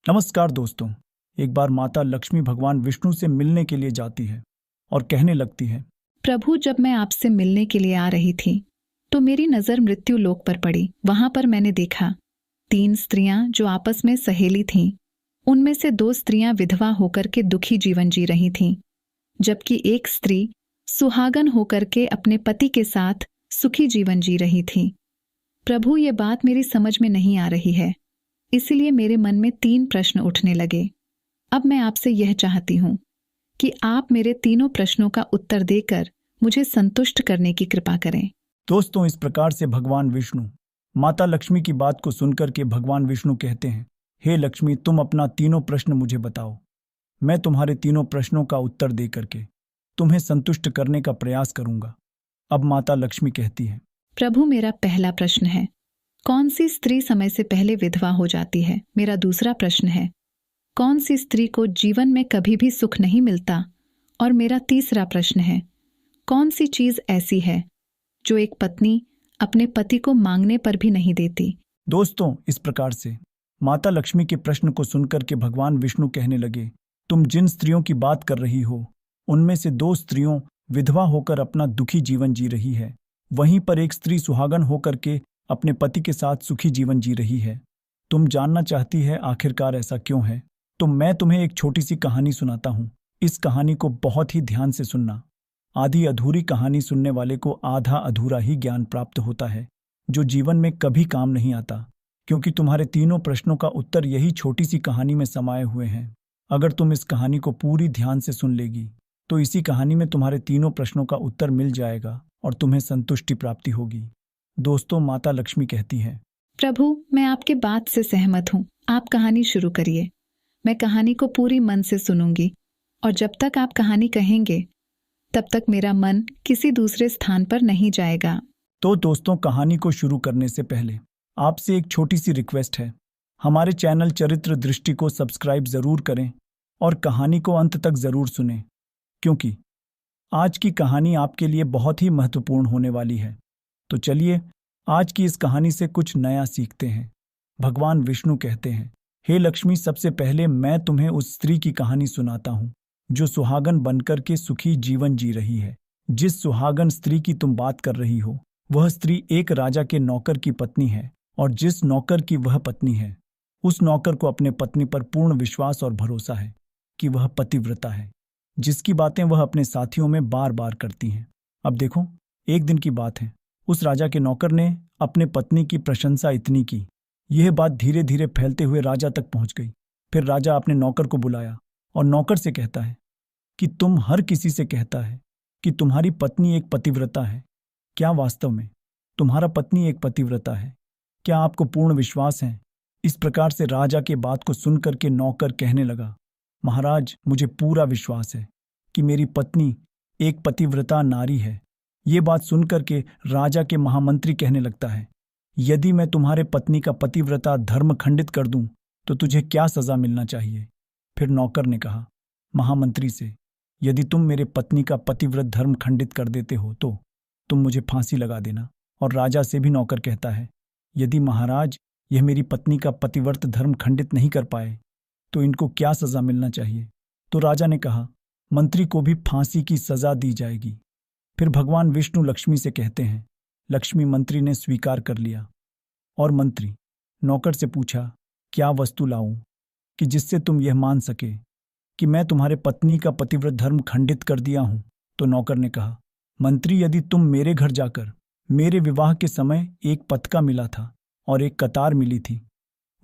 नमस्कार दोस्तों। एक बार माता लक्ष्मी भगवान विष्णु से मिलने के लिए जाती है और कहने लगती है, प्रभु, जब मैं आपसे मिलने के लिए आ रही थी तो मेरी नजर मृत्यु लोक पर पड़ी। वहां पर मैंने देखा 3 स्त्रियां जो आपस में सहेली थीं। उनमें से 2 स्त्रियां विधवा होकर के दुखी जीवन जी रही थीं, जबकि एक स्त्री सुहागन होकर के अपने पति के साथ सुखी जीवन जी रही थी। प्रभु, ये बात मेरी समझ में नहीं आ रही है, इसलिए मेरे मन में 3 प्रश्न उठने लगे। अब मैं आपसे यह चाहती हूँ कि आप मेरे तीनों प्रश्नों का उत्तर देकर मुझे संतुष्ट करने की कृपा करें। दोस्तों इस प्रकार से भगवान विष्णु माता लक्ष्मी की बात को सुनकर के भगवान विष्णु कहते हैं, हे लक्ष्मी, तुम अपना तीनों प्रश्न मुझे बताओ। मैं तुम्हारे तीनों प्रश्नों का उत्तर दे करके तुम्हें संतुष्ट करने का प्रयास करूंगा। अब माता लक्ष्मी कहती है, प्रभु, मेरा पहला प्रश्न है, कौन सी स्त्री समय से पहले विधवा हो जाती है? मेरा दूसरा प्रश्न है, कौन सी स्त्री को जीवन में कभी भी सुख नहीं मिलता? और मेरा तीसरा प्रश्न है, कौन सी चीज ऐसी है जो एक पत्नी अपने पति को मांगने पर भी नहीं देती? दोस्तों इस प्रकार से माता लक्ष्मी के प्रश्न को सुनकर के भगवान विष्णु कहने लगे, तुम जिन स्त्रियों की बात कर रही हो उनमें से 2 स्त्रियों विधवा होकर अपना दुखी जीवन जी रही है। वहीं पर एक स्त्री सुहागन होकर के अपने पति के साथ सुखी जीवन जी रही है। तुम जानना चाहती है आखिरकार ऐसा क्यों है? तो मैं तुम्हें एक छोटी सी कहानी सुनाता हूँ। इस कहानी को बहुत ही ध्यान से सुनना। आधी अधूरी कहानी सुनने वाले को आधा अधूरा ही ज्ञान प्राप्त होता है, जो जीवन में कभी काम नहीं आता, क्योंकि तुम्हारे तीनों प्रश्नों का उत्तर यही छोटी सी कहानी में समाये हुए हैं। अगर तुम इस कहानी को पूरी ध्यान से सुन लेगी तो इसी कहानी में तुम्हारे तीनों प्रश्नों का उत्तर मिल जाएगा और तुम्हें संतुष्टि प्राप्ति होगी। दोस्तों माता लक्ष्मी कहती है, प्रभु, मैं आपके बात से सहमत हूँ। आप कहानी शुरू करिए। मैं कहानी को पूरी मन से सुनूंगी और जब तक आप कहानी कहेंगे तब तक मेरा मन किसी दूसरे स्थान पर नहीं जाएगा। तो दोस्तों कहानी को शुरू करने से पहले आपसे एक छोटी सी रिक्वेस्ट है। हमारे चैनल चरित्र दृष्टि को सब्सक्राइब जरूर करें और कहानी को अंत तक जरूर सुनें, क्योंकि आज की कहानी आपके लिए बहुत ही महत्वपूर्ण होने वाली है। तो चलिए आज की इस कहानी से कुछ नया सीखते हैं। भगवान विष्णु कहते हैं, हे लक्ष्मी, सबसे पहले मैं तुम्हें उस स्त्री की कहानी सुनाता हूँ जो सुहागन बनकर के सुखी जीवन जी रही है। जिस सुहागन स्त्री की तुम बात कर रही हो वह स्त्री एक राजा के नौकर की पत्नी है, और जिस नौकर की वह पत्नी है उस नौकर को अपने पत्नी पर पूर्ण विश्वास और भरोसा है कि वह पतिव्रता है, जिसकी बातें वह अपने साथियों में बार बार करती हैं। अब देखो, एक दिन की बात है, उस राजा के नौकर ने अपने पत्नी की प्रशंसा इतनी की, यह बात धीरे धीरे फैलते हुए राजा तक पहुंच गई। फिर राजा अपने नौकर को बुलाया और नौकर से कहता है कि तुम हर किसी से कहता है कि तुम्हारी पत्नी एक पतिव्रता है। क्या वास्तव में तुम्हारा पत्नी एक पतिव्रता है? क्या आपको पूर्ण विश्वास है? इस प्रकार से राजा के बात को सुनकर के नौकर कहने लगा, महाराज, मुझे पूरा विश्वास है कि मेरी पत्नी एक पतिव्रता नारी है। ये बात सुनकर के राजा के महामंत्री कहने लगता है, यदि मैं तुम्हारे पत्नी का पतिव्रता धर्म खंडित कर दूं तो तुझे क्या सजा मिलना चाहिए? फिर नौकर ने कहा महामंत्री से, यदि तुम मेरे पत्नी का पतिव्रत धर्म खंडित कर देते हो तो तुम मुझे फांसी लगा देना। और राजा से भी नौकर कहता है, यदि महाराज यह मेरी पत्नी का पतिव्रत धर्म खंडित नहीं कर पाए तो इनको क्या सजा मिलना चाहिए? तो राजा ने कहा, मंत्री को भी फांसी की सजा दी जाएगी। फिर भगवान विष्णु लक्ष्मी से कहते हैं, लक्ष्मी, मंत्री ने स्वीकार कर लिया। और मंत्री नौकर से पूछा, क्या वस्तु लाऊं कि जिससे तुम यह मान सके कि मैं तुम्हारे पत्नी का पतिव्रत धर्म खंडित कर दिया हूं? तो नौकर ने कहा, मंत्री, यदि तुम मेरे घर जाकर मेरे विवाह के समय एक पतका मिला था और एक कतार मिली थी,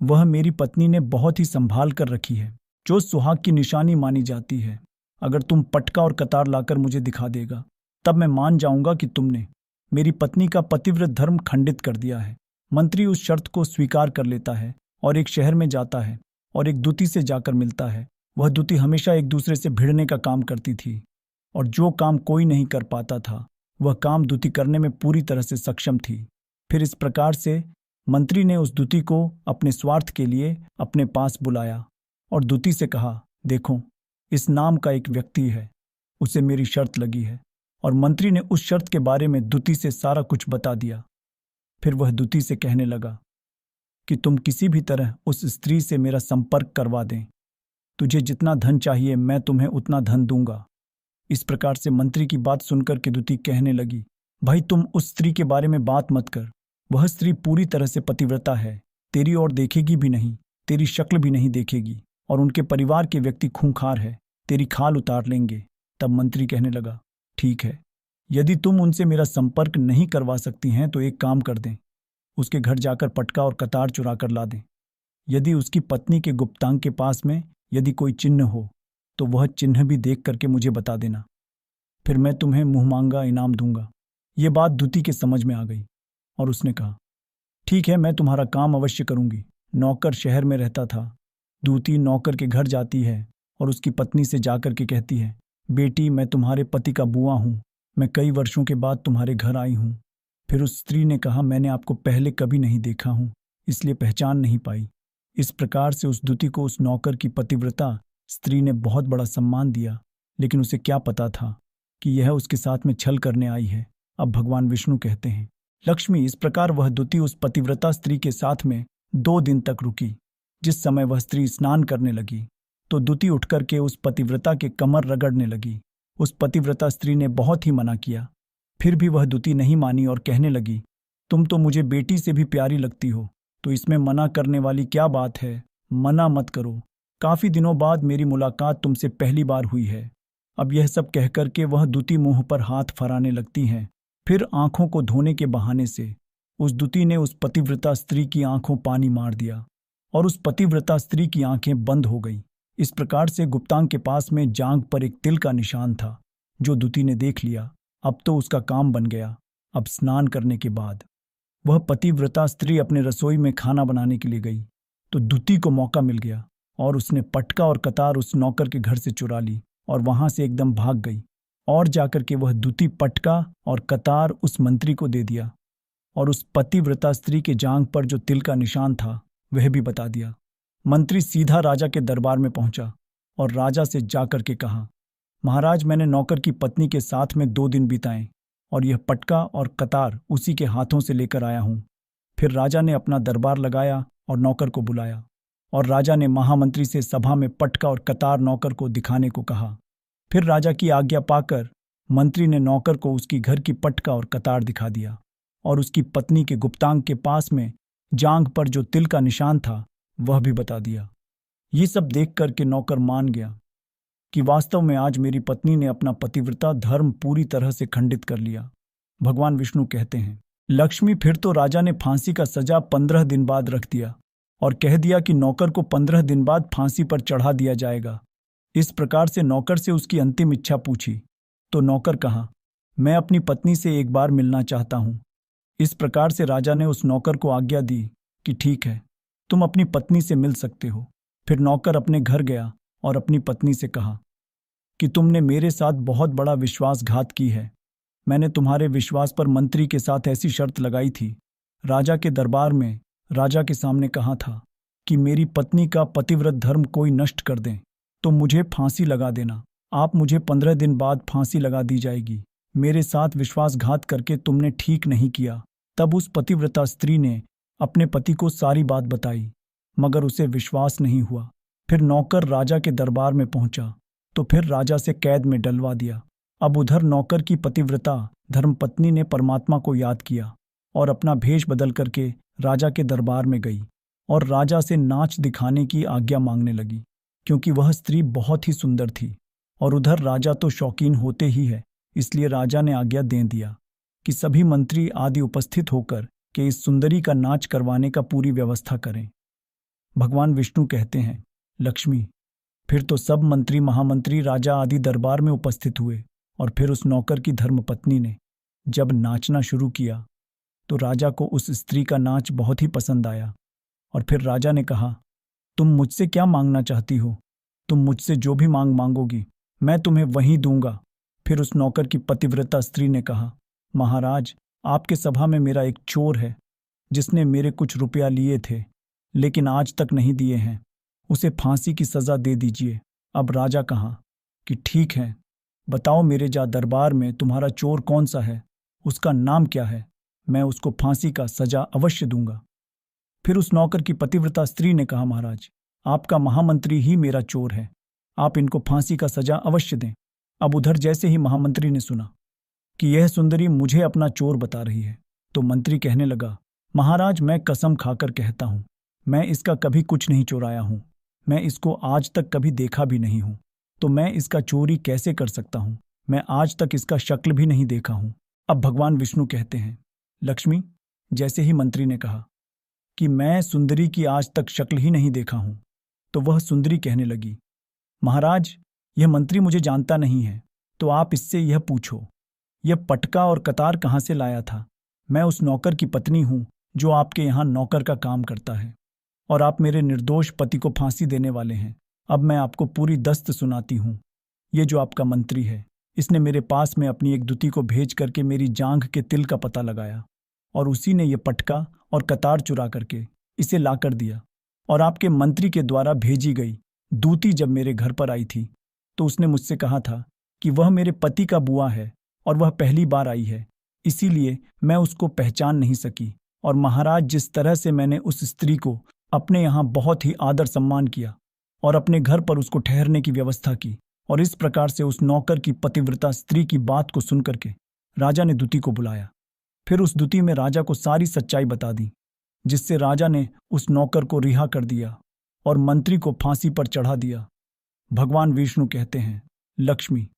वह मेरी पत्नी ने बहुत ही संभाल कर रखी है, जो सुहाग की निशानी मानी जाती है। अगर तुम पटका और कतार लाकर मुझे दिखा देगा तब मैं मान जाऊंगा कि तुमने मेरी पत्नी का पतिव्रत धर्म खंडित कर दिया है। मंत्री उस शर्त को स्वीकार कर लेता है और एक शहर में जाता है और एक दूती से जाकर मिलता है। वह दूती हमेशा एक दूसरे से भिड़ने का काम करती थी, और जो काम कोई नहीं कर पाता था वह काम दूती करने में पूरी तरह से सक्षम थी। फिर इस प्रकार से मंत्री ने उस दूती को अपने स्वार्थ के लिए अपने पास बुलाया और दूती से कहा, देखो, इस नाम का एक व्यक्ति है, उसे मेरी शर्त लगी है। और मंत्री ने उस शर्त के बारे में दूती से सारा कुछ बता दिया। फिर वह दूती से कहने लगा कि तुम किसी भी तरह उस स्त्री से मेरा संपर्क करवा दें। तुझे जितना धन चाहिए मैं तुम्हें उतना धन दूंगा। इस प्रकार से मंत्री की बात सुनकर केदुती कहने लगी, भाई तुम उस स्त्री के बारे में बात मत कर। वह स्त्री पूरी तरह से पतिव्रता है, तेरी ओर देखेगी भी नहीं, तेरी शक्ल भी नहीं देखेगी, और उनके परिवार के व्यक्ति खूंखार है, तेरी खाल उतार लेंगे। तब मंत्री कहने लगा, ठीक है, यदि तुम उनसे मेरा संपर्क नहीं करवा सकती हैं तो एक काम कर दें, उसके घर जाकर पटका और कतार चुरा कर ला दें। यदि उसकी पत्नी के गुप्तांग के पास में यदि कोई चिन्ह हो तो वह चिन्ह भी देख करके मुझे बता देना, फिर मैं तुम्हें मुंहमांगा इनाम दूंगा। ये बात दूती के समझ में आ गई और उसने कहा, ठीक है, मैं तुम्हारा काम अवश्य करूंगी। नौकर शहर में रहता था। दूती नौकर के घर जाती है और उसकी पत्नी से जाकर के कहती है, बेटी मैं तुम्हारे पति का बुआ हूँ, मैं कई वर्षों के बाद तुम्हारे घर आई हूँ। फिर उस स्त्री ने कहा, मैंने आपको पहले कभी नहीं देखा हूँ, इसलिए पहचान नहीं पाई। इस प्रकार से उस दूती को उस नौकर की पतिव्रता स्त्री ने बहुत बड़ा सम्मान दिया, लेकिन उसे क्या पता था कि यह उसके साथ में छल करने आई है। अब भगवान विष्णु कहते हैं, लक्ष्मी, इस प्रकार वह दूती उस पतिव्रता स्त्री के साथ में 2 दिन तक रुकी। जिस समय वह स्त्री स्नान करने लगी तो दूती उठ करके उस पतिव्रता के कमर रगड़ने लगी। उस पतिव्रता स्त्री ने बहुत ही मना किया, फिर भी वह दूती नहीं मानी और कहने लगी, तुम तो मुझे बेटी से भी प्यारी लगती हो, तो इसमें मना करने वाली क्या बात है, मना मत करो। काफी दिनों बाद मेरी मुलाकात तुमसे पहली बार हुई है। अब यह सब कहकर के वह दूती मुंह पर हाथ फराने लगती हैं। फिर आंखों को धोने के बहाने से उस दूती ने उस पतिव्रता स्त्री की आंखों पानी मार दिया और उस पतिव्रता स्त्री की आंखें बंद हो गई। इस प्रकार से गुप्तांग के पास में जांघ पर एक तिल का निशान था, जो दूती ने देख लिया। अब तो उसका काम बन गया। अब स्नान करने के बाद वह पतिव्रता स्त्री अपने रसोई में खाना बनाने के लिए गई तो दूती को मौका मिल गया और उसने पटका और कतार उस नौकर के घर से चुरा ली और वहां से एकदम भाग गई। और जाकर के वह दूती पटका और कतार उस मंत्री को दे दिया और उस पतिव्रता स्त्री के जांघ पर जो तिल का निशान था वह भी बता दिया। मंत्री सीधा राजा के दरबार में पहुंचा और राजा से जाकर के कहा, महाराज, मैंने नौकर की पत्नी के साथ में 2 दिन बिताए और यह पटका और कतार उसी के हाथों से लेकर आया हूं। फिर राजा ने अपना दरबार लगाया और नौकर को बुलाया और राजा ने महामंत्री से सभा में पटका और कतार नौकर को दिखाने को कहा। फिर राजा की आज्ञा पाकर मंत्री ने नौकर को उसकी घर की पटका और कतार दिखा दिया और उसकी पत्नी के गुप्तांग के पास में जांघ पर जो तिल का निशान था वह भी बता दिया। ये सब देख कर के नौकर मान गया कि वास्तव में आज मेरी पत्नी ने अपना पतिव्रता धर्म पूरी तरह से खंडित कर लिया। भगवान विष्णु कहते हैं, लक्ष्मी, फिर तो राजा ने फांसी का सजा 15 दिन बाद रख दिया और कह दिया कि नौकर को 15 दिन बाद फांसी पर चढ़ा दिया जाएगा। इस प्रकार से नौकर से उसकी अंतिम इच्छा पूछी तो नौकर कहा, मैं अपनी पत्नी से एक बार मिलना चाहता हूं। इस प्रकार से राजा ने उस नौकर को आज्ञा दी कि ठीक है, तुम अपनी पत्नी से मिल सकते हो। फिर नौकर अपने घर गया और अपनी पत्नी से कहा कि तुमने मेरे साथ बहुत बड़ा विश्वासघात की है। मैंने तुम्हारे विश्वास पर मंत्री के साथ ऐसी शर्त लगाई थी, राजा के दरबार में राजा के सामने कहा था कि मेरी पत्नी का पतिव्रत धर्म कोई नष्ट कर दें तो मुझे फांसी लगा देना। आप मुझे 15 दिन बाद फांसी लगा दी जाएगी। मेरे साथ विश्वासघात करके तुमने ठीक नहीं किया। तब उस पतिव्रता स्त्री ने अपने पति को सारी बात बताई, मगर उसे विश्वास नहीं हुआ। फिर नौकर राजा के दरबार में पहुंचा तो फिर राजा से कैद में डलवा दिया। अब उधर नौकर की पतिव्रता धर्मपत्नी ने परमात्मा को याद किया और अपना भेष बदल करके राजा के दरबार में गई और राजा से नाच दिखाने की आज्ञा मांगने लगी, क्योंकि वह स्त्री बहुत ही सुंदर थी। और उधर राजा तो शौकीन होते ही है, इसलिए राजा ने आज्ञा दे दिया कि सभी मंत्री आदि उपस्थित होकर के इस सुंदरी का नाच करवाने का पूरी व्यवस्था करें। भगवान विष्णु कहते हैं, लक्ष्मी, फिर तो सब मंत्री महामंत्री राजा आदि दरबार में उपस्थित हुए और फिर उस नौकर की धर्मपत्नी ने जब नाचना शुरू किया तो राजा को उस स्त्री का नाच बहुत ही पसंद आया। और फिर राजा ने कहा, तुम मुझसे क्या मांगना चाहती हो? तुम मुझसे जो भी मांगोगी मैं तुम्हें वही दूंगा। फिर उस नौकर की पतिव्रता स्त्री ने कहा, महाराज, आपके सभा में मेरा एक चोर है जिसने मेरे कुछ रुपया लिए थे लेकिन आज तक नहीं दिए हैं, उसे फांसी की सजा दे दीजिए। अब राजा कहा कि ठीक है, बताओ मेरे दरबार में तुम्हारा चोर कौन सा है, उसका नाम क्या है, मैं उसको फांसी का सजा अवश्य दूंगा। फिर उस नौकर की पतिव्रता स्त्री ने कहा, महाराज, आपका महामंत्री ही मेरा चोर है, आप इनको फांसी का सजा अवश्य दें। अब उधर जैसे ही महामंत्री ने सुना कि यह सुंदरी मुझे अपना चोर बता रही है, तो मंत्री कहने लगा, महाराज, मैं कसम खाकर कहता हूं, मैं इसका कभी कुछ नहीं चुराया हूं, मैं इसको आज तक कभी देखा भी नहीं हूं, तो मैं इसका चोरी कैसे कर सकता हूं? मैं आज तक इसका शक्ल भी नहीं देखा हूं। अब भगवान विष्णु कहते हैं, लक्ष्मी, जैसे ही मंत्री ने कहा कि मैं सुंदरी की आज तक शक्ल ही नहीं देखा हूं, तो वह सुंदरी कहने लगी, महाराज, यह मंत्री मुझे जानता नहीं है, तो आप इससे यह पूछो, यह पटका और कतार कहाँ से लाया था? मैं उस नौकर की पत्नी हूं जो आपके यहाँ नौकर का काम करता है, और आप मेरे निर्दोष पति को फांसी देने वाले हैं। अब मैं आपको पूरी दस्त सुनाती हूं। ये जो आपका मंत्री है, इसने मेरे पास में अपनी एक दूती को भेज करके मेरी जांघ के तिल का पता लगाया, और उसी ने यह पटका और कतार चुरा करके इसे लाकर दिया। और आपके मंत्री के द्वारा भेजी गई दूती जब मेरे घर पर आई थी, तो उसने मुझसे कहा था कि वह मेरे पति का बुआ है और वह पहली बार आई है, इसीलिए मैं उसको पहचान नहीं सकी। और महाराज, जिस तरह से मैंने उस स्त्री को अपने यहाँ बहुत ही आदर सम्मान किया और अपने घर पर उसको ठहरने की व्यवस्था की, और इस प्रकार से उस नौकर की पतिव्रता स्त्री की बात को सुनकर के राजा ने दूती को बुलाया। फिर उस दूती में राजा को सारी सच्चाई बता दी, जिससे राजा ने उस नौकर को रिहा कर दिया और मंत्री को फांसी पर चढ़ा दिया। भगवान विष्णु कहते हैं, लक्ष्मी,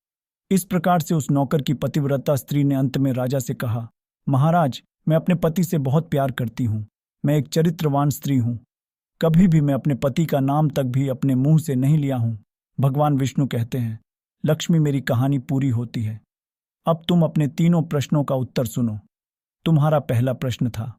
इस प्रकार से उस नौकर की पतिव्रता स्त्री ने अंत में राजा से कहा, महाराज, मैं अपने पति से बहुत प्यार करती हूँ, मैं एक चरित्रवान स्त्री हूँ, कभी भी मैं अपने पति का नाम तक भी अपने मुंह से नहीं लिया हूँ। भगवान विष्णु कहते हैं, लक्ष्मी, मेरी कहानी पूरी होती है। अब तुम अपने तीनों प्रश्नों का उत्तर सुनो। तुम्हारा पहला प्रश्न था,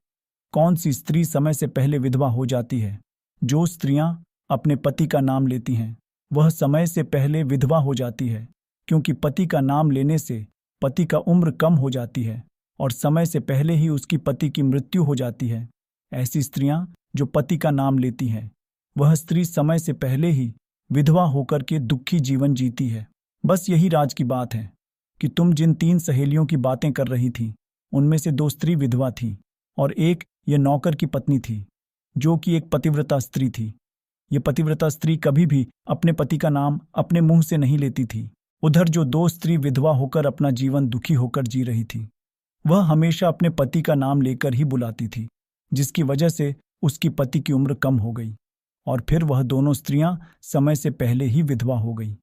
कौन सी स्त्री समय से पहले विधवा हो जाती है? जो स्त्रियां अपने पति का नाम लेती हैं, वह समय से पहले विधवा हो जाती है, क्योंकि पति का नाम लेने से पति का उम्र कम हो जाती है और समय से पहले ही उसकी पति की मृत्यु हो जाती है। ऐसी स्त्रियां जो पति का नाम लेती हैं, वह स्त्री समय से पहले ही विधवा होकर के दुखी जीवन जीती है। बस यही राज की बात है कि तुम जिन 3 सहेलियों की बातें कर रही थी, उनमें से 2 स्त्री विधवा थी और एक ये नौकर की पत्नी थी, जो कि एक पतिव्रता स्त्री थी। ये पतिव्रता स्त्री कभी भी अपने पति का नाम अपने मुंह से नहीं लेती थी। उधर जो 2 स्त्री विधवा होकर अपना जीवन दुखी होकर जी रही थी, वह हमेशा अपने पति का नाम लेकर ही बुलाती थी, जिसकी वजह से उसकी पति की उम्र कम हो गई और फिर वह दोनों स्त्रियां समय से पहले ही विधवा हो गई।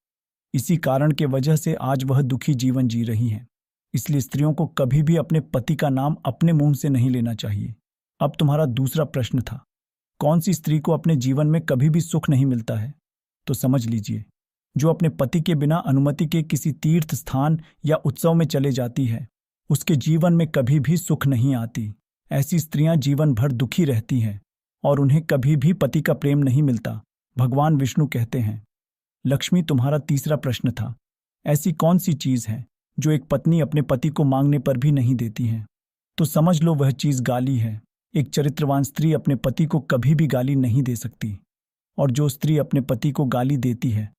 इसी कारण के वजह से आज वह दुखी जीवन जी रही हैं। इसलिए स्त्रियों को कभी भी अपने पति का नाम अपने मुंह से नहीं लेना चाहिए। अब तुम्हारा दूसरा प्रश्न था, कौन सी स्त्री को अपने जीवन में कभी भी सुख नहीं मिलता है? तो समझ लीजिए, जो अपने पति के बिना अनुमति के किसी तीर्थ स्थान या उत्सव में चले जाती है, उसके जीवन में कभी भी सुख नहीं आती। ऐसी स्त्रियां जीवन भर दुखी रहती हैं और उन्हें कभी भी पति का प्रेम नहीं मिलता। भगवान विष्णु कहते हैं, लक्ष्मी, तुम्हारा तीसरा प्रश्न था, ऐसी कौन सी चीज है जो एक पत्नी अपने पति को मांगने पर भी नहीं देती है? तो समझ लो, वह चीज गाली है। एक चरित्रवान स्त्री अपने पति को कभी भी गाली नहीं दे सकती, और जो स्त्री अपने पति को गाली देती है,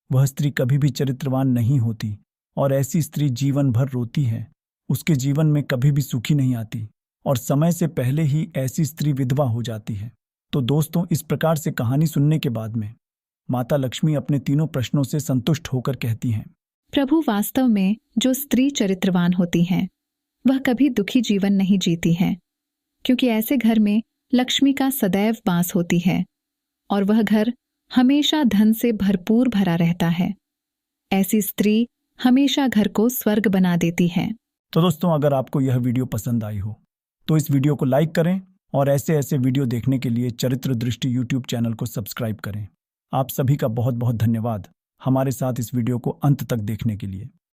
वह स्त्री कभी भी चरित्रवान नहीं होती, और ऐसी स्त्री जीवन भर रोती है, उसके जीवन में कभी भी सुखी नहीं आती, और समय से पहले ही ऐसी स्त्री विधवा हो जाती है। तो दोस्तों, इस प्रकार से कहानी सुनने के बाद में माता लक्ष्मी अपने तीनों प्रश्नों से संतुष्ट होकर कहती हैं, प्रभु, वास्तव में जो स्त्री चरित्रवान होती है, वह कभी दुखी जीवन नहीं जीती है, क्योंकि ऐसे घर में लक्ष्मी का सदैव वास होती है और वह घर हमेशा धन से भरपूर भरा रहता है। ऐसी स्त्री हमेशा घर को स्वर्ग बना देती है। तो दोस्तों, अगर आपको यह वीडियो पसंद आई हो तो इस वीडियो को लाइक करें और ऐसे वीडियो देखने के लिए चरित्र दृष्टि यूट्यूब चैनल को सब्सक्राइब करें। आप सभी का बहुत बहुत धन्यवाद हमारे साथ इस वीडियो को अंत तक देखने के लिए।